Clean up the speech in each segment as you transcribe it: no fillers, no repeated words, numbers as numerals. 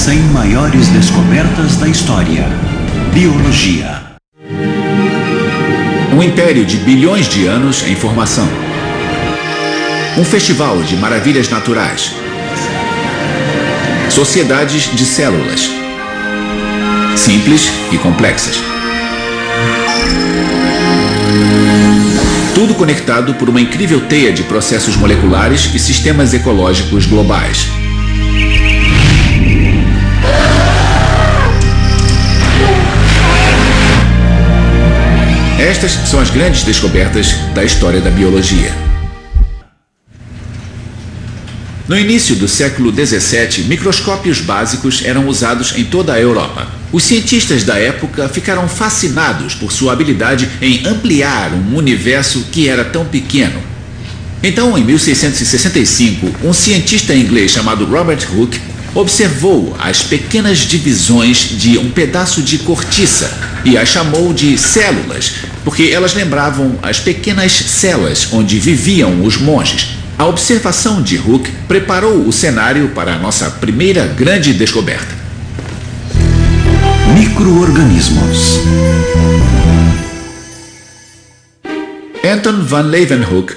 100 maiores descobertas da história. Biologia. Um império de bilhões de anos em formação. Um festival de maravilhas naturais. Sociedades de células. Simples e complexas. Tudo conectado por uma incrível teia de processos moleculares e sistemas ecológicos globais. Estas são as grandes descobertas da história da biologia. No início do século XVII, microscópios básicos eram usados em toda a Europa. Os cientistas da época ficaram fascinados por sua habilidade em ampliar um universo que era tão pequeno. Então, em 1665, um cientista inglês chamado Robert Hooke observou as pequenas divisões de um pedaço de cortiça e as chamou de células, porque elas lembravam as pequenas celas onde viviam os monges. A observação de Hooke preparou o cenário para a nossa primeira grande descoberta. Micro-organismos. Anton van Leeuwenhoek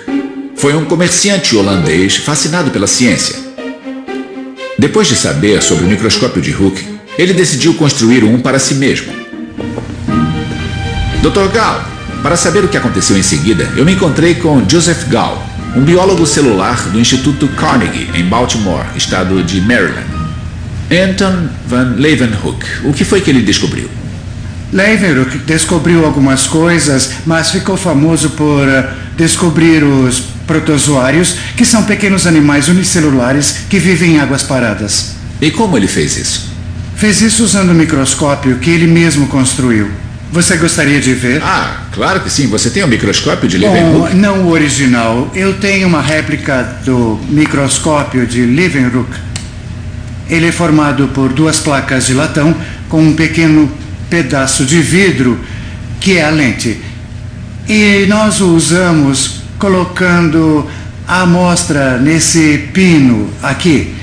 foi um comerciante holandês fascinado pela ciência. Depois de saber sobre o microscópio de Hooke, ele decidiu construir um para si mesmo. Dr. Gall, para saber o que aconteceu em seguida, eu me encontrei com Joseph Gall, um biólogo celular do Instituto Carnegie, em Baltimore, estado de Maryland. Anton van Leeuwenhoek, o que foi que ele descobriu? Leeuwenhoek descobriu algumas coisas, mas ficou famoso por descobrir os protozoários, que são pequenos animais unicelulares que vivem em águas paradas. E como ele fez isso? Fez isso usando um microscópio que ele mesmo construiu. Você gostaria de ver? Ah, claro que sim. Você tem um microscópio de Leeuwenhoek? Não o original. Eu tenho uma réplica do microscópio de Leeuwenhoek. Ele é formado por duas placas de latão com um pequeno pedaço de vidro que é a lente. E nós o usamos colocando a amostra nesse pino aqui.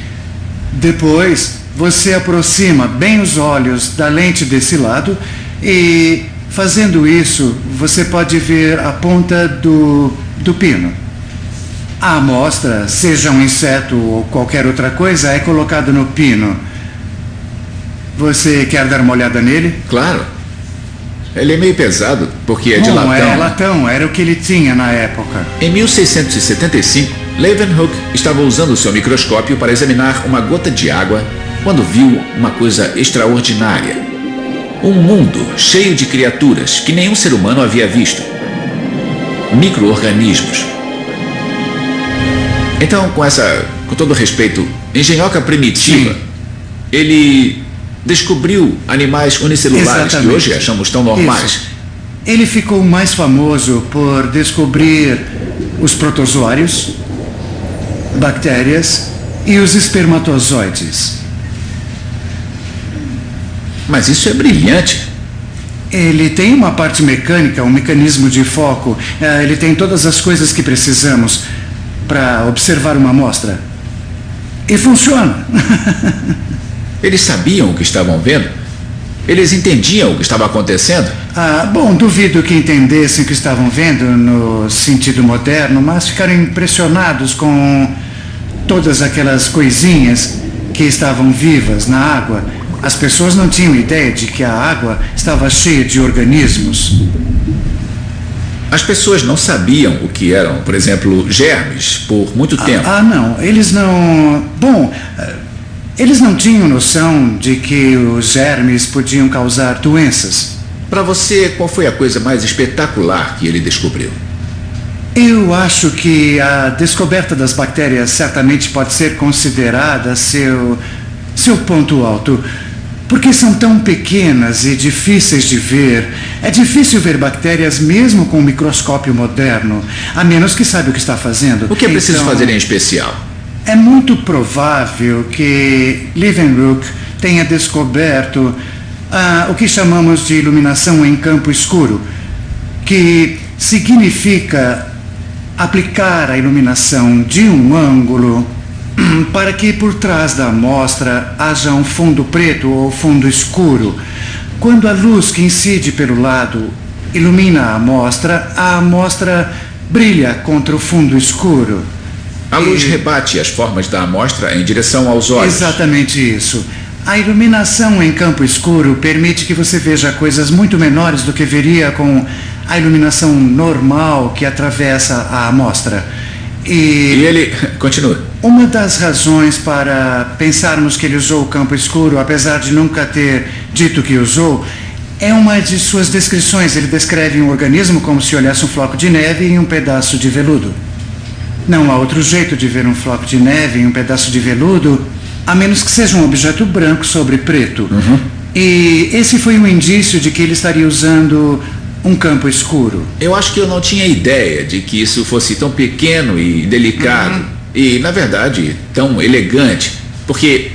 Depois, você aproxima bem os olhos da lente desse lado e, fazendo isso, você pode ver a ponta do pino. A amostra, seja um inseto ou qualquer outra coisa, é colocada no pino. Você quer dar uma olhada nele? Claro. Ele é meio pesado, porque é de latão. É latão, era o que ele tinha na época. Em 1675, Leeuwenhoek estava usando seu microscópio para examinar uma gota de água quando viu uma coisa extraordinária. Um mundo cheio de criaturas que nenhum ser humano havia visto. Micro-organismos. Então, com todo respeito, engenhoca primitiva, sim, ele descobriu animais unicelulares. Exatamente. Que hoje achamos tão normais. Isso. Ele ficou mais famoso por descobrir os protozoários, bactérias e os espermatozoides. Mas isso é brilhante. Ele tem uma parte mecânica, um mecanismo de foco. Ele tem todas as coisas que precisamos para observar uma amostra. E funciona. Eles sabiam o que estavam vendo? Eles entendiam o que estava acontecendo? Bom, duvido que entendessem o que estavam vendo no sentido moderno, mas ficaram impressionados com todas aquelas coisinhas que estavam vivas na água. As pessoas não tinham ideia de que a água estava cheia de organismos. As pessoas não sabiam o que eram, por exemplo, germes, por muito tempo. Não. Eles não... Bom, eles não tinham noção de que os germes podiam causar doenças. Para você, qual foi a coisa mais espetacular que ele descobriu? Eu acho que a descoberta das bactérias certamente pode ser considerada seu ponto alto. Porque são tão pequenas e difíceis de ver. É difícil ver bactérias mesmo com um microscópio moderno, a menos que saiba o que está fazendo. O que é preciso fazer em especial? É muito provável que Leeuwenhoek tenha descoberto o que chamamos de iluminação em campo escuro, que significa aplicar a iluminação de um ângulo para que por trás da amostra haja um fundo preto ou fundo escuro. Quando a luz que incide pelo lado ilumina a amostra brilha contra o fundo escuro. A luz rebate as formas da amostra em direção aos olhos. Exatamente isso. A iluminação em campo escuro permite que você veja coisas muito menores do que veria com a iluminação normal que atravessa a amostra. E ele... Continua. Uma das razões para pensarmos que ele usou o campo escuro, apesar de nunca ter dito que usou, é uma de suas descrições. Ele descreve um organismo como se olhasse um floco de neve e um pedaço de veludo. Não há outro jeito de ver um floco de neve e um pedaço de veludo, a menos que seja um objeto branco sobre preto. E esse foi um indício de que ele estaria usando um campo escuro. Eu acho que eu não tinha ideia de que isso fosse tão pequeno e delicado. E, na verdade, tão elegante. Porque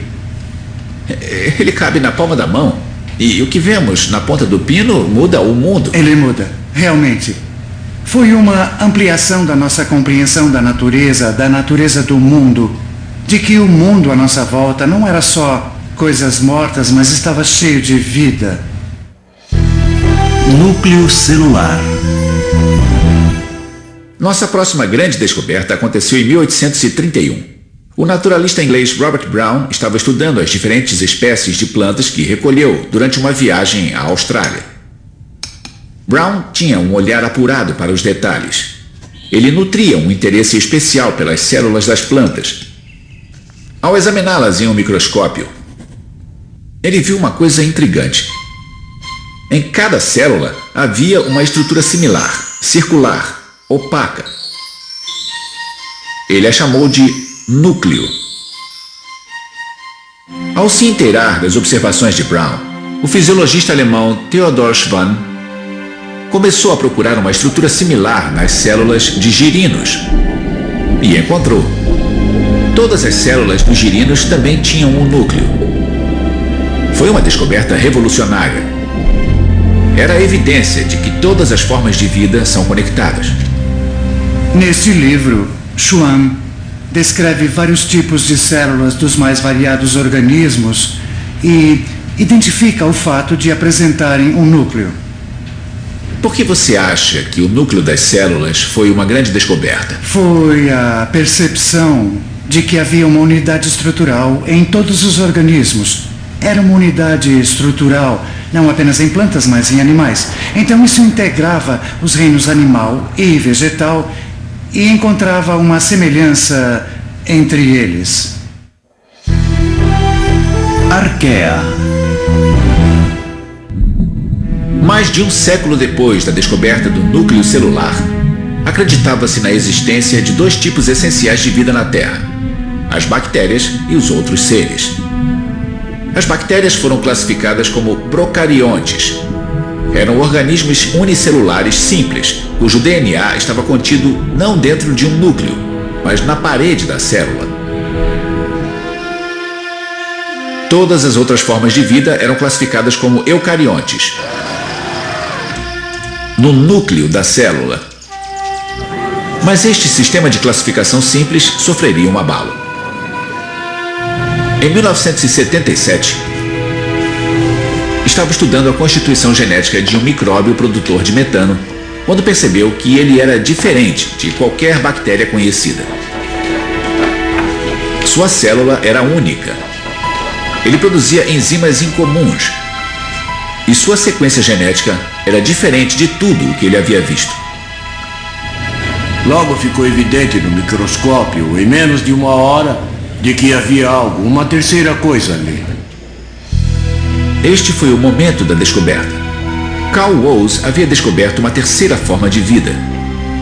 ele cabe na palma da mão. E o que vemos na ponta do pino muda o mundo. Ele muda, realmente. Foi uma ampliação da nossa compreensão da natureza do mundo. De que o mundo à nossa volta não era só coisas mortas, mas estava cheio de vida. Núcleo celular. Nossa próxima grande descoberta aconteceu em 1831. O naturalista inglês Robert Brown estava estudando as diferentes espécies de plantas que recolheu durante uma viagem à Austrália. Brown tinha um olhar apurado para os detalhes. Ele nutria um interesse especial pelas células das plantas. Ao examiná-las em um microscópio, ele viu uma coisa intrigante. Em cada célula havia uma estrutura similar, circular, opaca. Ele a chamou de núcleo. Ao se inteirar das observações de Brown, o fisiologista alemão Theodor Schwann começou a procurar uma estrutura similar nas células de girinos e encontrou. Todas as células dos girinos também tinham um núcleo. Foi uma descoberta revolucionária. Era a evidência de que todas as formas de vida são conectadas. Neste livro, Schwann descreve vários tipos de células dos mais variados organismos e identifica o fato de apresentarem um núcleo. Por que você acha que o núcleo das células foi uma grande descoberta? Foi a percepção de que havia uma unidade estrutural em todos os organismos. Era uma unidade estrutural, não apenas em plantas, mas em animais. Então isso integrava os reinos animal e vegetal e encontrava uma semelhança entre eles. Arquea. Mais de um século depois da descoberta do núcleo celular, acreditava-se na existência de dois tipos essenciais de vida na Terra: as bactérias e os outros seres. As bactérias foram classificadas como procariontes. Eram organismos unicelulares simples, cujo DNA estava contido não dentro de um núcleo, mas na parede da célula. Todas as outras formas de vida eram classificadas como eucariontes, no núcleo da célula. Mas este sistema de classificação simples sofreria um abalo. Em 1977, estava estudando a constituição genética de um micróbio produtor de metano, quando percebeu que ele era diferente de qualquer bactéria conhecida. Sua célula era única. Ele produzia enzimas incomuns. E sua sequência genética era diferente de tudo o que ele havia visto. Logo ficou evidente no microscópio, em menos de uma hora, de que havia algo, uma terceira coisa ali. Este foi o momento da descoberta. Carl Woese havia descoberto uma terceira forma de vida,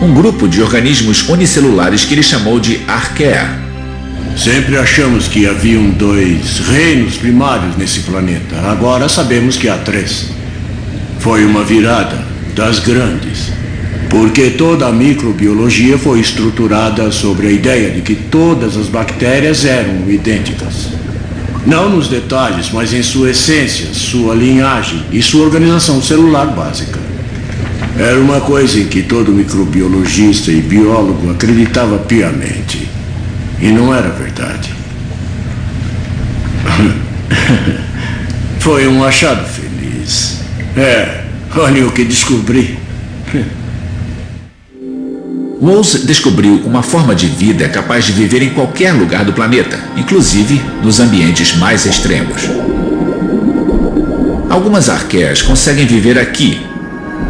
um grupo de organismos unicelulares que ele chamou de Arquea. Sempre achamos que haviam 2 reinos primários nesse planeta. Agora sabemos que há 3. Foi uma virada das grandes, porque toda a microbiologia foi estruturada sobre a ideia de que todas as bactérias eram idênticas. Não nos detalhes, mas em sua essência, sua linhagem e sua organização celular básica. Era uma coisa em que todo microbiologista e biólogo acreditava piamente. E não era verdade. Foi um achado feliz. Olha o que descobri. Woolse descobriu uma forma de vida capaz de viver em qualquer lugar do planeta, inclusive nos ambientes mais extremos. Algumas arqueias conseguem viver aqui,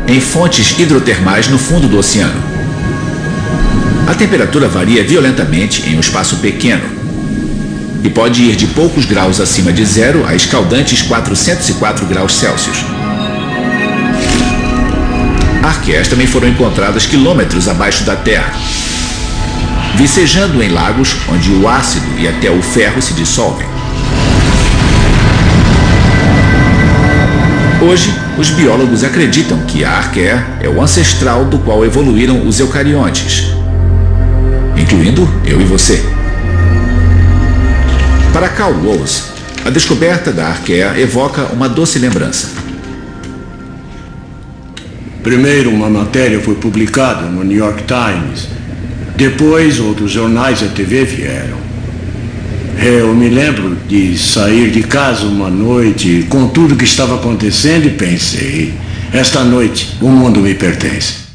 em fontes hidrotermais no fundo do oceano. A temperatura varia violentamente em um espaço pequeno e pode ir de poucos graus acima de zero a escaldantes 404 graus Celsius. Arqueias também foram encontradas quilômetros abaixo da Terra, vicejando em lagos onde o ácido e até o ferro se dissolvem. Hoje, os biólogos acreditam que a arqueia é o ancestral do qual evoluíram os eucariontes, incluindo eu e você. Para Carl Woolse, a descoberta da arqueia evoca uma doce lembrança. Primeiro, uma matéria foi publicada no New York Times. Depois, outros jornais e a TV vieram. Eu me lembro de sair de casa uma noite com tudo que estava acontecendo e pensei: esta noite o mundo me pertence.